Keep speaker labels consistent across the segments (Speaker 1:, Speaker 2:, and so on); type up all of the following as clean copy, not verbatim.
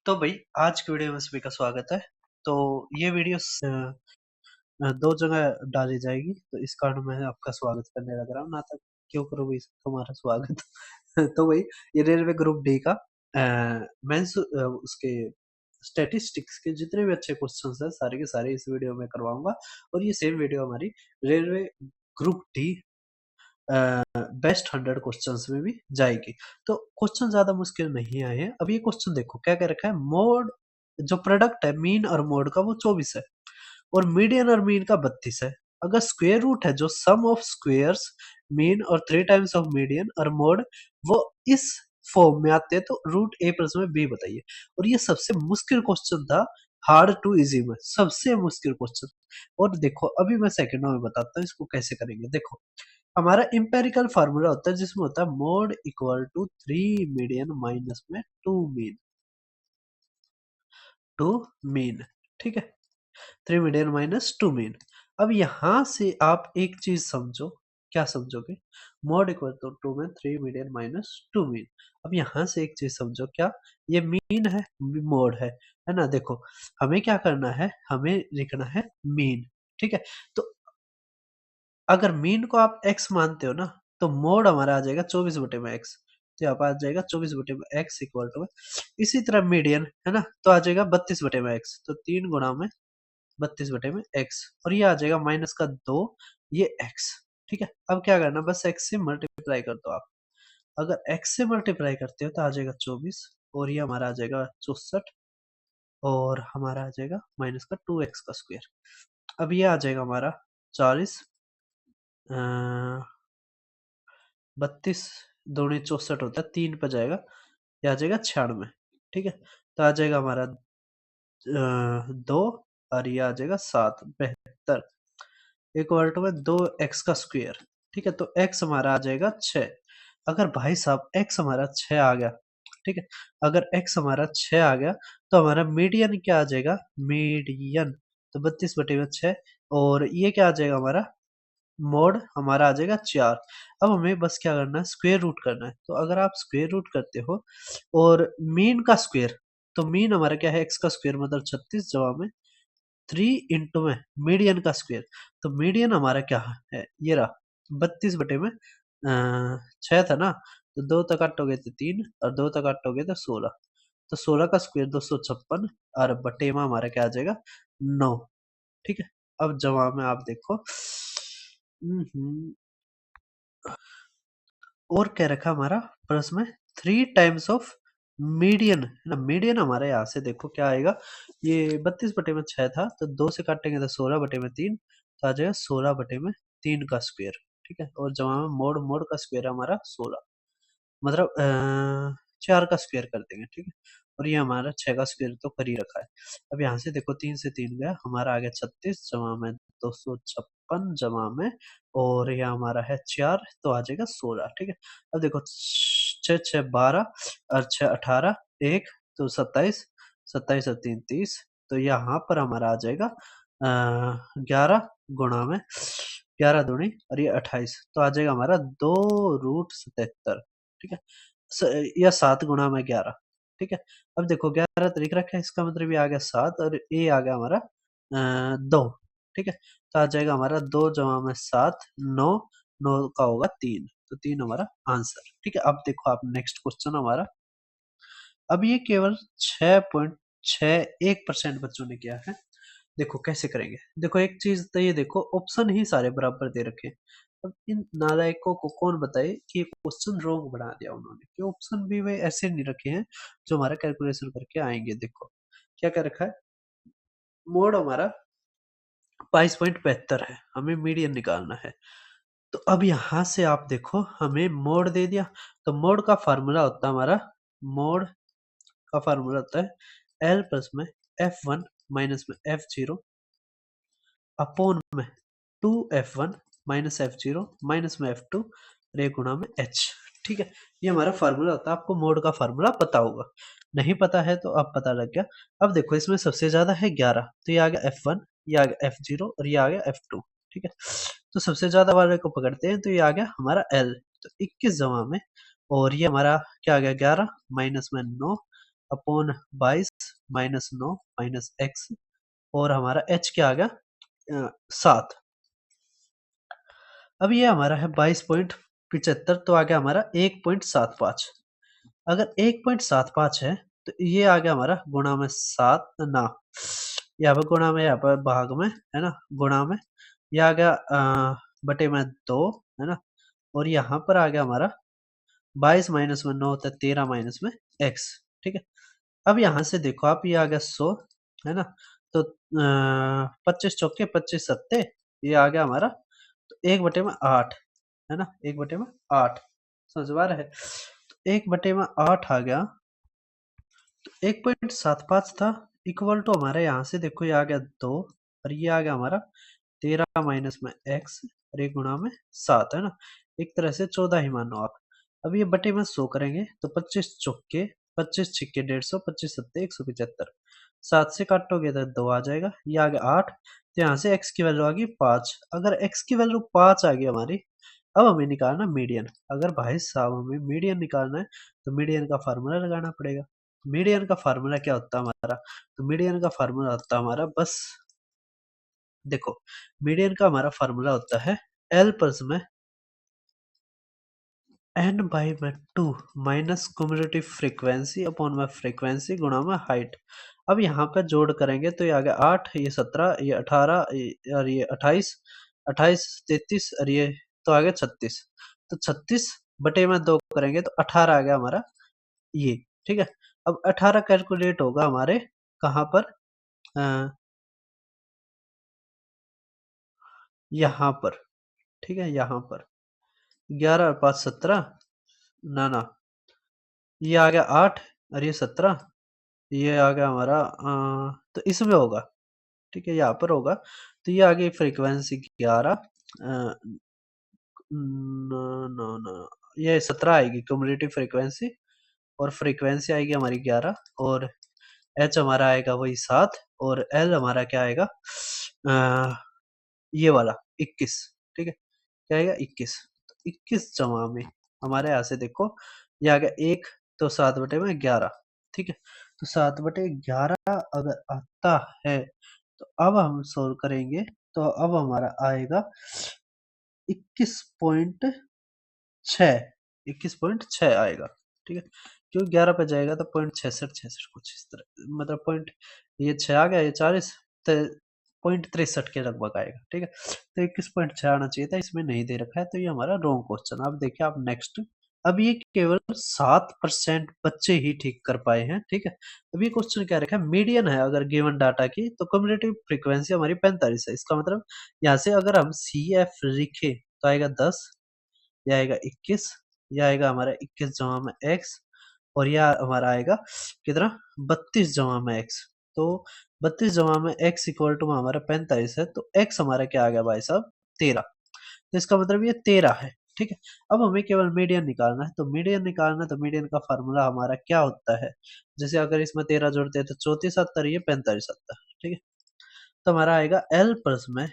Speaker 1: तो भाई आज की वीडियो में सभी का स्वागत है। तो ये वीडियो दो जगह डाली जाएगी, तो इस कारण मैं आपका स्वागत करने लग रहा हूँ। ना तक क्यों करूँ भाई तुम्हारा स्वागत। तो भाई ये रेलवे ग्रुप डी का मेंस उसके स्टैटिस्टिक्स के जितने भी अच्छे क्वेश्चंस हैं सारे के सारे इस वीडियो में करवाऊंगा। और ये सेम वीडियो हमारी railway group D best 100 questions में भी जाएगी। तो क्वेश्चन ज्यादा मुश्किल नहीं आए हैं। अब ये क्वेश्चन देखो क्या क्या रखा है। मोड जो प्रोडक्ट है मीन और मोड का वो 24 है, और मीडियन और मीन का 32 है। अगर स्क्वायर रूट है जो सम ऑफ स्क्वायर्स मीन और 3 टाइम्स ऑफ मीडियन और मोड वो इस फॉर्म में आते हैं, तो रूट ए प्लस में बी बताइए। और ये सबसे मुश्किल क्वेश्चन था, हार्ड टू इजी में सबसे मुश्किल क्वेश्चन। और देखो अभी मैं सेकंडों में बताता हूँ इसको कैसे करेंगे। देखो हमारा इंपेरिकल फार्मूला होता है जिसमें होता है mode equal to 3 median minus में 2 मीन, टू मीन। ठीक है, 3 मीडियन माइनस 2 मीन। अब यहां से आप एक चीज समझो, क्या समझोगे। मोड इक्वल टू 2 में 3 मीडियन माइनस 2 मीन। अब यहां से एक चीज समझो, क्या ये मीन है मोड है ना। देखो हमें क्या करना है, हमें लिखना है मीन। ठीक है, तो अगर मीन को आप x मानते हो ना, तो मोड हमारा आ जाएगा 24/x। तो यहाँ पर आ जाएगा 24/x इक्वल टू। इसी तरह मीडियन है ना, तो आ जाएगा 32/x। तो 3 गुणा में 32/x, और ये आ जाएगा माइनस का 2, ये x। ठीक है, अब क्या करना, बस x से मल्टीप्लाई कर दो आप। अगर x से मल्टीप्लाई करते हो तो आ जाएगा 24, और ये हमारा आ जाएगा 64, और हमारा आ जाएगा माइनस का 2x का स्क्वायर। अब ये आ जाएगा हमारा 40, 32 दूनी 64 होता है, 3 पे जाएगा, ये आ जाएगा 96। ठीक है, तो आ जाएगा हमारा 2, और ये आ जाएगा 7, 72 इक्वल टू में 2x का स्क्वायर। ठीक है, तो x हमारा आ जाएगा 6। अगर भाई साहब x हमारा 6 आ गया, ठीक है, अगर x हमारा 6 आ गया, तो हमारा मीडियन क्या आ जाएगा, मीडियन तो 32/6, और ये क्या आ जाएगा हमारा मोड हमारा आ जाएगा 4। अब हमें बस क्या करना है, स्क्वायर रूट करना है। तो अगर आप स्क्वायर रूट करते हो और मीन का स्क्वायर, तो मीन हमारा क्या है, एक्स का स्क्वायर मतलब 36 जवाब में 3 इंटू में मीडियन का स्क्वायर। तो मीडियन हमारा क्या है, ये रहा 32/में 6 था ना, तो 2 तक काटोगे तो 3, और 2 तक काटोगे तो 16। तो 16 का स्क्वायर 256, और बटे में हमारा क्या आ जाएगा 9। ठीक है, अब जवाब में आप देखो। हम्म, और क्या रखा हमारा प्रश्न में, 3 टाइम्स ऑफ मीडियन है ना। मीडियन हमारे यहाँ से देखो क्या आएगा, ये 32/6 था, तो 2 से काटेंगे तो 16/3, तो आ जाएगा 16/3 का स्क्वायर। ठीक है, और जवाब में मोड मोड का स्क्वायर हमारा 16, मतलब 4 का स्क्वायर कर देंगे। ठीक है, और ये हमारा 6 का स्क्वायर तो कर ही रखा है। अब यहाँ से देखो 3 से 3 गया, हमारा आ गया 36 जमा में 256 जमा में, और ये हमारा है 4, तो आ जाएगा 16। ठीक है, अब देखो 6 6 12, और 6 18, 1 तो 27, 27 और 3 30, तो यहाँ पर हमारा आ जाएगा 11 गुणा में 11 दूनी, और ये 28, तो आ जाएगा हमारा 2√77। ठीक है, या 7 गुणा में 11। ठीक है, अब देखो 11 तो लिख रखा है, इसका मतलब ये आ गया 7, और ये आ गया हमारा 2। ठीक है, तो आ जाएगा हमारा 2 जमा में 7, 9, 9 का होगा 3, तो 3 हमारा आंसर। ठीक है, अब देखो आप नेक्स्ट क्वेश्चन हमारा। अब ये केवल 6.61% बच्चों ने किया है। देखो कैसे करेंगे। देखो एक चीज तो ये देखो, ऑप्शन ही सारे बराबर दे रखे हैं। अब इन नालायकों को कौन बताए कि ये क्वेश्चन रॉन्ग बना दिया उन्होंने, कि ऑप्शन भी वे ऐसे नहीं रखे हैं जो हमारा कैलकुलेशन करके आएंगे। देखो क्या क्या रखा है, मोड हमारा 22.72 है, हमें मीडियन निकालना है। तो अब यहां से आप देखो हमें मोड दे दिया, तो मोड का फार्मूला होता है हमारा, मोड का फार्मूला होता है एल प्लस में F1 माइनस में F0 अपॉन में 2F1 माइनस F0 माइनस में F2 रे गुणा में H। ठीक है, ये हमारा फार्मूला होता है। आपको मोड का फार्मूला पता होगा, नहीं पता है तो अब पता लग गया। अब देखो इसमें सबसे ज्यादा है 11, तो ये आ गया F1, ये आ गया F0, और ये आ गया F2। ठीक है, तो सबसे ज्यादा वाले को पकड़ते हैं, तो ये आ गया हमारा L। तो 21 जमा में, और ये हमारा क्या आ गया 11 माइनस में 9, अपॉन 22 माइनस 9 माइनस x, और हमारा h क्या आ गया 7। अब ये हमारा है 22.75, तो आ गया हमारा 1.75। अगर 1.75 है तो ये आ गया हमारा गुणा में 7 ना, यहाँ पे गुणा में, यहाँ पर भाग में है ना, गुणा में ये आ गया बटे में 2 है ना, और यहाँ पर आ गया हमारा 22 माइनस में 9 होता है 13 माइनस में x। ठीक है, अब यहाँ से देखो आप, ये आ गया 100 है ना, तो 25 चौके 25 सत्ते, ये आ गया हमारा तो 1/8 है ना, 1/8 समझ में आ रहा है, तो 1/8 आ गया, तो 1.75 था इक्वल टू हमारे यहाँ से देखो ये आ गया 2, और ये आ गया हमारा 13 माइनस में x, और एक गुणा में 7 है ना, एक तरह से 14 ही मानो आप। अब ये बटे में 100 करेंगे तो 25 चौके 25 छिक्के 150, 25 सत्ते 175, 7 से काटोगे तो 2 आ जाएगा, ये आ गया 8, तो यहाँ से x की वैल्यू आ गई 5। अगर x की वैल्यू 5 आ गई हमारी, अब हमें निकालना मीडियन। अगर भाई साहब हमें मीडियन निकालना है तो मीडियन का फार्मूला लगाना पड़ेगा। मीडियन का फार्मूला क्या होता है हमारा, तो मीडियन का फार्मूला होता है हमारा, बस देखो, मीडियन का हमारा फार्मूला होता है L प्लस में n बाई में 2 माइनस क्यूमुलेटिव फ्रीक्वेंसी अपॉन में फ्रीक्वेंसी गुणा में हाइट। अब यहाँ पे जोड़ करेंगे तो ये आ गया 8, ये 17, ये 18, और ये 28, 28 33, और ये तो आ गया 36, तो 36 बटे में 2 करेंगे तो 18 आ गया हमारा ये। ठीक है, अब 18 कैलकुलेट होगा हमारे कहाँ पर, यहाँ पर। ठीक है, यहाँ पर 11 और 5 17, ना ना, ये आ गया 8, और ये 17, ये आ गया हमारा तो इसमें होगा। ठीक है, यहाँ पर होगा, तो ये आ गई फ्रीक्वेंसी 11, नो नो, ये 17 आएगी क्यूमुलेटिव फ्रीक्वेंसी, और फ्रीक्वेंसी आएगी हमारी 11, और एच हमारा आएगा वही 7, और एल हमारा क्या आएगा ये वाला 21। ठीक है, क्या आएगा 21, तो 21 जमा में हमारे यहाँ से देखो ये आ गया 1, तो 7/11। ठीक है, तो 7/11 अगर आता है तो अब हम सोल्व करेंगे, तो अब हमारा आएगा 21.6, 21.6 आएगा। ठीक है, क्यों 11 पे जाएगा तो 0.66 कुछ इस तरह, मतलब पॉइंट, ये 6 आ गया, ये 40, तो 0.63 के लगभग आएगा। ठीक है, तो 21.6 आना चाहिए था, इसमें नहीं दे रखा है, तो ये हमारा रॉन्ग क्वेश्चन। अब देखिए आप नेक्स्ट, अब ये केवल 7% बच्चे ही ठीक कर पाए हैं। ठीक है, अब ये क्वेश्चन क्या रखा है, मीडियन है अगर गिवन डाटा की, तो क्यूमुलेटिव फ्रीक्वेंसी हमारी 45 है। इसका मतलब यहाँ से अगर हम सी एफ लिखे तो आएगा 10, ये आएगा 21, ये आएगा हमारा 21 जमा में x, और यह हमारा आएगा कितना 32 जमा में x। तो 32 जमा में x इक्वल टू हमारा 45 है, तो x हमारा क्या आ गया भाई साहब 13, तो इसका मतलब ये 13 है। ठीक है, अब हमें केवल मीडियन निकालना है, तो मीडियन निकालना है, तो मीडियन का फार्मूला हमारा क्या होता है, जैसे अगर इसमें 13 जोड़ते हैं तो 34 आता है, ये 45 आता है। ठीक है, तो हमारा आएगा L प्लस में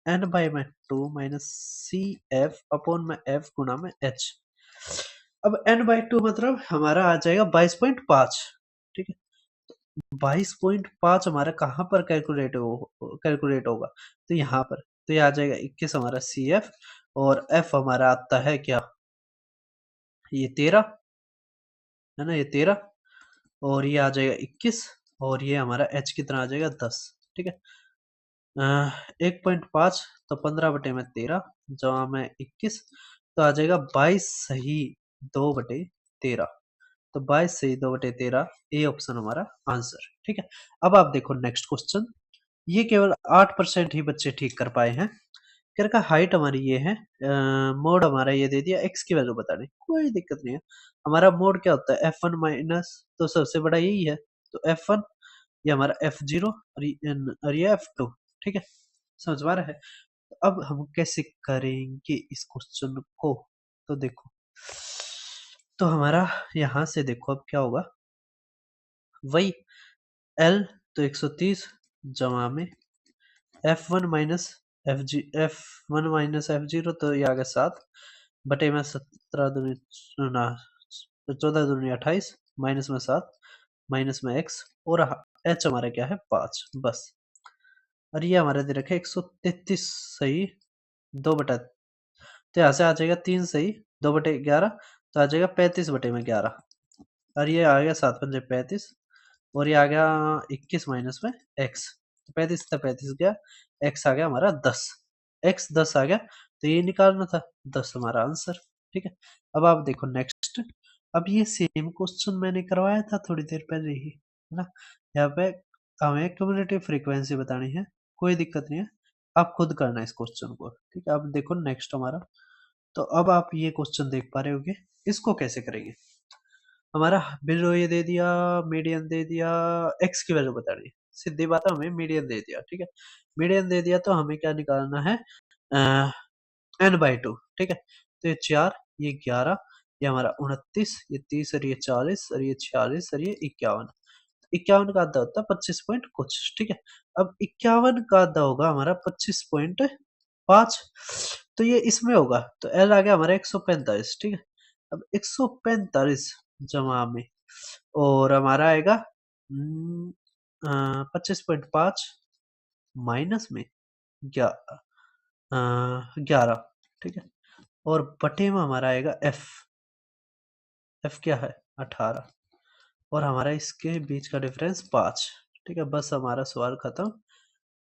Speaker 1: n बाई में 2 माइनस सी एफ अपॉन में एफ गुना में h। अब n बाई 2 मतलब हमारा आ जाएगा 22.5। ठीक है, 22.5 हमारा कहाँ पर कैलकुलेट होगा, तो यहाँ पर, तो ये आ जाएगा 21 हमारा सी एफ, और f हमारा आता है क्या, ये 13 है ना, ये 13, और ये आ जाएगा 21, और ये हमारा h कितना आ जाएगा 10। ठीक है, 1.5, तो 15/13 जमा में 21, तो आ जाएगा 22 सही 2/13, तो 22 सही 2/13, ए ऑप्शन हमारा आंसर। ठीक है, अब आप देखो नेक्स्ट क्वेश्चन, ये केवल 8% ही बच्चे ठीक कर पाए हैं। कर का हाइट हमारी ये है, मोड हमारा ये दे दिया, एक्स की वैल्यू बताने, कोई दिक्कत नहीं है। हमारा मोड क्या होता है F1 माइनस, तो सबसे बड़ा यही है, तो F1, ये हमारा F0, और ये F2। ठीक है, समझ में आ रहा है। तो अब हम कैसे करेंगे इस क्वेश्चन को, तो देखो, तो हमारा यहाँ से देखो अब क्या होगा, वही L, तो 130 जमा में F1 minus F1 minus F0, तो ये आ गया 7 बटे में 17 दूनी ना, 14 दूनी 28, माइनस में 7, माइनस में x, और h हमारा क्या है 5, बस। और ये हमारा दे रखा है 133 सही 2/, तो यहाँ से आ जाएगा 3 सही 2/11, तो आ जाएगा 35/11। और ये आ गया 7×5 = 35, और ये आ गया 21 माइनस में x, तो 35 था 35 गया, x आ गया हमारा 10, x 10 आ गया, तो ये निकालना था 10 हमारा आंसर। ठीक है, अब आप देखो नेक्स्ट। अब ये सेम क्वेश्चन मैंने करवाया था थोड़ी देर पहले ही, है ना। यहाँ पे हमें क्यूमुलेटिव फ्रीक्वेंसी बतानी है, कोई दिक्कत नहीं है, आप खुद करना है इस क्वेश्चन को। ठीक है, अब देखो नेक्स्ट हमारा, तो अब आप ये क्वेश्चन देख पा रहे होगे, इसको कैसे करेंगे। हमारा बिलो ये दे दिया, मीडियन दे दिया, एक्स की वैल्यू बतानी है, सीधी बात है, हमें मीडियन दे दिया। ठीक है, मीडियन दे दिया तो हमें क्या निकालना है, n/2। ठीक है, तो ये 4, ये 11, ये हमारा 29, ये 30, और ये 40, और ये 46, और ये 51। 51 का आधा होता है 25 पॉइंट कुछ। ठीक है, अब 51 का आधा होगा हमारा 25.5, तो ये इसमें होगा, तो एल आ गया हमारा 145। ठीक है, अब 145 जमा में, और हमारा आएगा 25.5 माइनस में 11। ठीक है, और बटे में हमारा आएगा एफ, एफ क्या है 18, और हमारा इसके बीच का डिफरेंस 5। ठीक है, बस हमारा सवाल खत्म।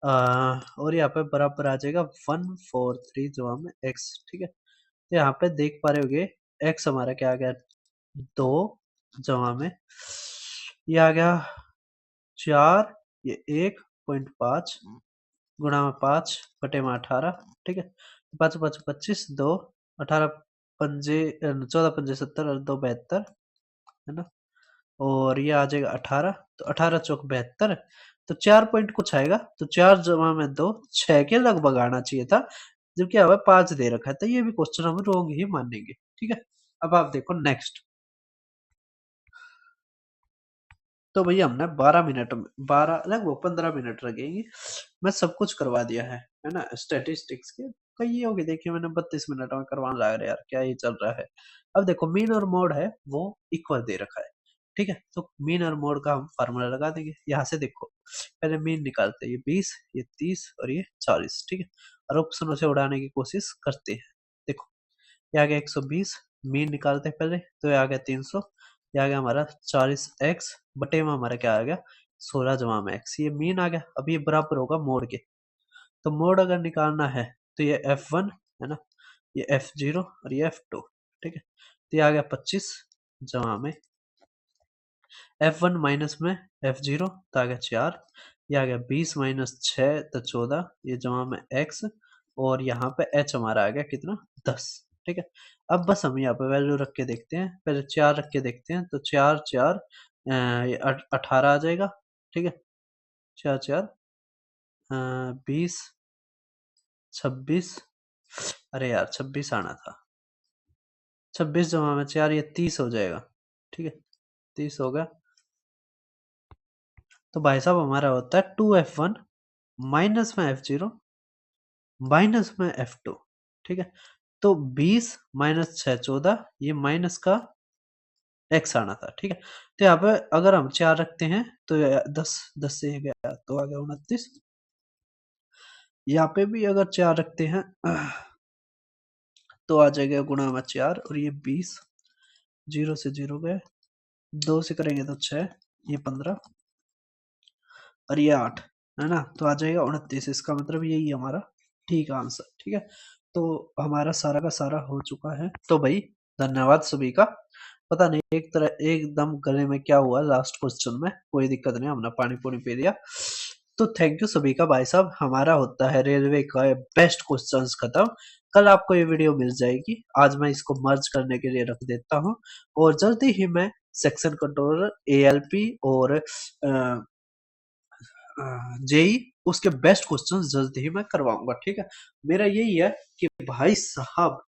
Speaker 1: और यहाँ पे बराबर आ जाएगा 143 जमा में x। ठीक है, तो यहाँ पे देख पा रहे होगे x हमारा क्या आ गया 2 जमा में, ये आ गया 4, ये 1.5 गुणा में 5 बटे में 18। ठीक है, 5 5 25, 2 18 पंजे 14 पंजे 70, और 2 72, है ना। और ये आ जाएगा 18, तो 18 चौक 72, तो 4 पॉइंट कुछ आएगा, तो 4 जमा में 2 6 के लगभग आना चाहिए था, जबकि हमें 5 दे रखा है, तो ये भी क्वेश्चन हम रोंग ही मानेंगे। ठीक है, अब आप देखो नेक्स्ट। तो भैया हमने 12 मिनट में 12 लगभग 15 मिनट लगेंगे, मैं सब कुछ करवा दिया है ना, स्टैटिस्टिक्स के कई होगी, देखिए मैंने 32 मिनट में करवाने लगा रहा यार, क्या ये चल रहा है। अब देखो मीन और मोड है वो इक्वल दे रखा है। ठीक है, तो मीन और मोड का हम फार्मूला लगा देंगे, यहाँ से देखो पहले मीन निकालते हैं, ये 20, ये 30, और ये 40। ठीक है, और ऑप्शनों से उड़ाने की कोशिश करते हैं। देखो ये आ गया 120, मीन निकालते हैं पहले, तो ये आ गया 300, ये आ गया हमारा 40x, बटे में हमारा क्या आ गया 16 जमा में x, ये मीन आ गया। अब ये बराबर होगा मोड के, तो मोड अगर निकालना है तो ये f1 है ना, ये f0, और ये f2। ठीक है, तो ये आ गया 25 जमा में f1 माइनस में f0, तो आ गया 4, ये आ गया 20 माइनस 6, तो 14, ये जमा में x, और यहाँ पे h हमारा आ गया कितना 10। ठीक है, अब बस हम यहाँ पे वैल्यू रख के देखते हैं, पहले 4 रख के देखते हैं, तो 4 4 ये 18 आ जाएगा। ठीक है, 4 4 20 26, अरे यार 26 आना था, 26 जमा में 4, ये 30 हो जाएगा। ठीक है, 30 हो गया, तो भाई साहब हमारा होता है 2f1 माइनस में f0 माइनस में f2। ठीक है, तो 20 माइनस 6 14, ये माइनस का x आना था। ठीक है, तो यहाँ पे अगर हम 4 रखते हैं तो 10 10 से ये गया तो आ गया 29, यहाँ पे भी अगर 4 रखते हैं तो आ जाएगा गुणा में 4, और ये 20, 0 से 0 गए, 2 से करेंगे तो 6, ये 15, और ये 8, है ना, तो आ जाएगा 29। इसका मतलब यही हमारा ठीक आंसर। ठीक है, तो हमारा सारा का सारा हो चुका है। तो भाई धन्यवाद सभी का। पता नहीं एक तरह एकदम गले में क्या हुआ लास्ट क्वेश्चन में, कोई दिक्कत नहीं, हमने पानी पूरी पी लिया। तो थैंक यू सभी का भाई साहब, हमारा होता है रेलवे का बेस्ट क्वेश्चंस खत्म। कल आपको ये वीडियो मिल जाएगी, आज मैं इसको मर्ज करने के लिए रख देता हूँ, और जल्दी ही मैं सेक्शन कंट्रोलर एएलपी और जेई उसके बेस्ट क्वेश्चंस जल्दी ही मैं करवाऊंगा। ठीक है, मेरा यही है कि भाई साहब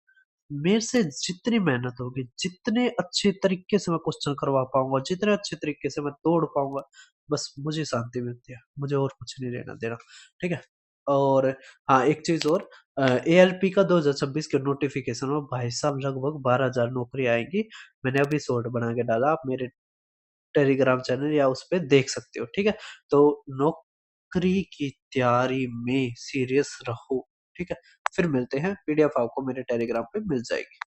Speaker 1: मेरे से जितनी मेहनत होगी, जितने अच्छे तरीके से मैं क्वेश्चन करवा पाऊंगा, जितने अच्छे तरीके से मैं तोड़ पाऊंगा, बस मुझे शांति मिलती है, मुझे और कुछ नहीं लेना देना। ठीक है, और हाँ एक चीज और, एएलपी का 2026 के नोटिफिकेशन में भाई साहब लगभग 12,000 नौकरी आएंगी। मैंने अभी शॉर्ट बना के डाला, आप मेरे टेलीग्राम चैनल या उस पे देख सकते हो, ठीक है? तो नौकरी की तैयारी में सीरियस रहो, ठीक है? फिर मिलते हैं, पीडीएफ आपको मेरे टेलीग्राम पे मिल जाएगी।